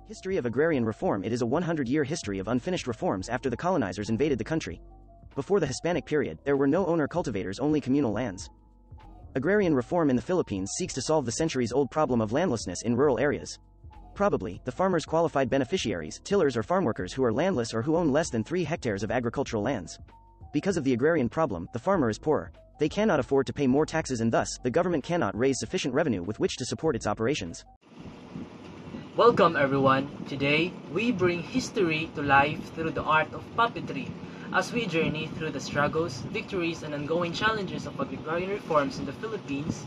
History of agrarian reform. It is a 100-year history of unfinished reforms after the colonizers invaded the country. Before the Hispanic period, there were no owner cultivators, only communal lands. Agrarian reform in the Philippines seeks to solve the centuries-old problem of landlessness in rural areas. Probably, the farmers qualified beneficiaries, tillers or farm workers who are landless or who own less than 3 hectares of agricultural lands. Because of the agrarian problem, the farmer is poorer. They cannot afford to pay more taxes and thus, the government cannot raise sufficient revenue with which to support its operations. Welcome everyone. Today, we bring history to life through the art of puppetry as we journey through the struggles, victories, and ongoing challenges of agrarian reforms in the Philippines.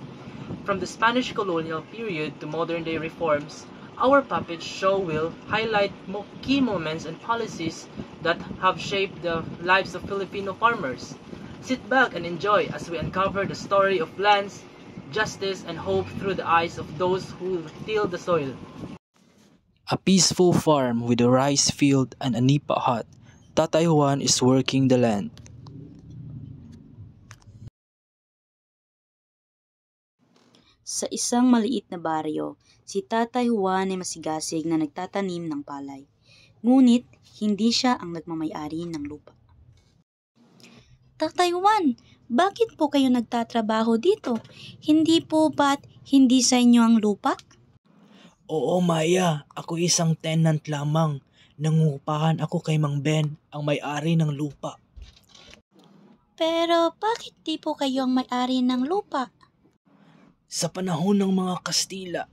From the Spanish colonial period to modern-day reforms, our puppet show will highlight key moments and policies that have shaped the lives of Filipino farmers. Sit back and enjoy as we uncover the story of lands, justice, and hope through the eyes of those who till the soil. A peaceful farm with a rice field and a nipa hut. Tatay Juan is working the land. Sa isang maliit na baryo, si Tatay Juan ay masigasig na nagtatanim ng palay. Ngunit, hindi siya ang nagmamay-ari ng lupa. Tatay Juan, bakit po kayo nagtatrabaho dito? Hindi po ba't hindi sa inyo ang lupa? Oo, Maya. Ako isang tenant lamang. Nangungupahan ako kay Mang Ben, ang may-ari ng lupa. Pero bakit di po kayo ang may-ari ng lupa? Sa panahon ng mga Kastila,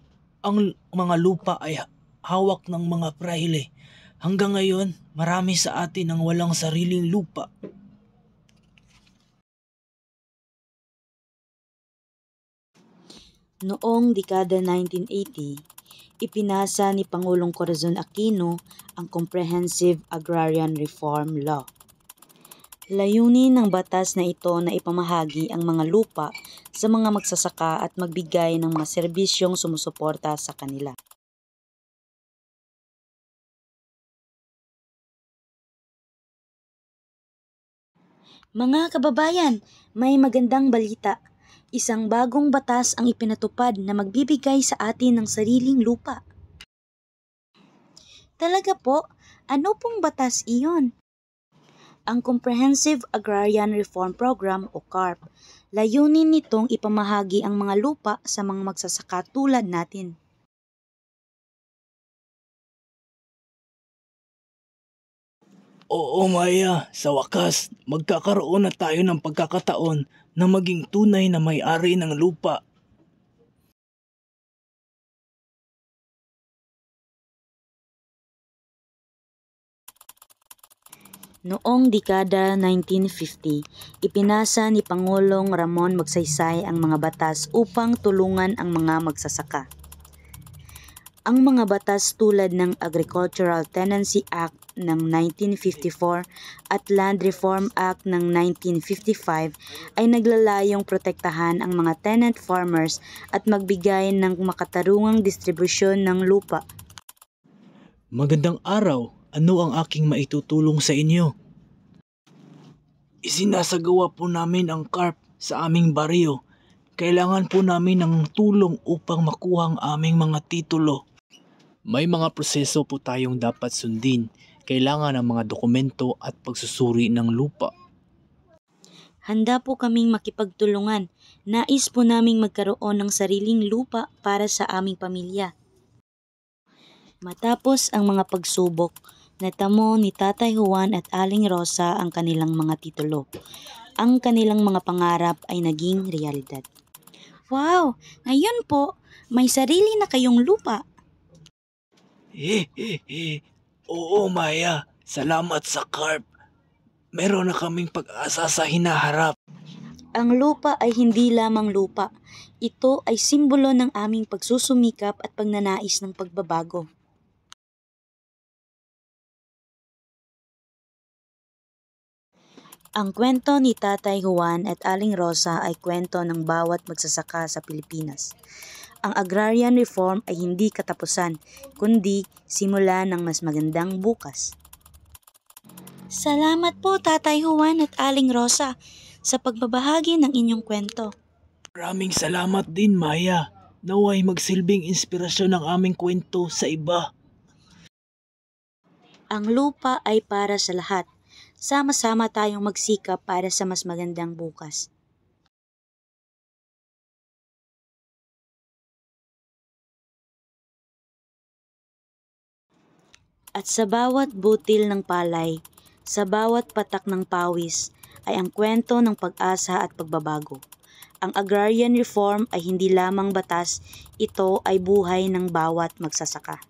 ang mga lupa ay hawak ng mga praile. Hanggang ngayon, marami sa atin ang walang sariling lupa. Noong dekada 1980, ipinasa ni Pangulong Corazon Aquino ang Comprehensive Agrarian Reform Law. Layunin ng batas na ito na ipamahagi ang mga lupa sa mga magsasaka at magbigay ng mga serbisyong sumusuporta sa kanila. Mga kababayan, may magandang balita. Isang bagong batas ang ipinatupad na magbibigay sa atin ng sariling lupa. Talaga po? Ano pong batas iyon? Ang Comprehensive Agrarian Reform Program o CARP, layunin nitong ipamahagi ang mga lupa sa mga magsasaka tulad natin. Oo, Maya. Sa wakas, magkakaroon na tayo ng pagkakataon na maging tunay na may-ari ng lupa. Noong dekada 1950, ipinasa ni Pangulong Ramon Magsaysay ang mga batas upang tulungan ang mga magsasaka. Ang mga batas tulad ng Agricultural Tenancy Act ng 1954 at Land Reform Act ng 1955 ay naglalayong protektahan ang mga tenant farmers at magbigay ng makatarungang distribusyon ng lupa. Magandang araw. Ano ang aking maitutulong sa inyo? Isinasagawa po namin ang CARP sa aming baryo. Kailangan po namin ng tulong upang makuha ang aming mga titulo. May mga proseso po tayong dapat sundin. Kailangan ng mga dokumento at pagsusuri ng lupa. Handa po kaming makipagtulungan. Nais po naming magkaroon ng sariling lupa para sa aming pamilya. Matapos ang mga pagsubok, natamo ni Tatay Juan at Aling Rosa ang kanilang mga titulo. Ang kanilang mga pangarap ay naging realidad. Wow! Ngayon po, may sarili na kayong lupa. Oo, Maya. Salamat sa CARP. Meron na kaming pag-asa sa hinaharap. Ang lupa ay hindi lamang lupa. Ito ay simbolo ng aming pagsusumikap at pagnanais ng pagbabago. Ang kwento ni Tatay Juan at Aling Rosa ay kwento ng bawat magsasaka sa Pilipinas. Ang agrarian reform ay hindi katapusan, kundi simula ng mas magandang bukas. Salamat po Tatay Juan at Aling Rosa sa pagbabahagi ng inyong kwento. Maraming salamat din, Maya. Naway magsilbing inspirasyon ng aming kwento sa iba. Ang lupa ay para sa lahat. Sama-sama tayong magsikap para sa mas magandang bukas. At sa bawat butil ng palay, sa bawat patak ng pawis, ay ang kwento ng pag-asa at pagbabago. Ang agrarian reform ay hindi lamang batas, ito ay buhay ng bawat magsasaka.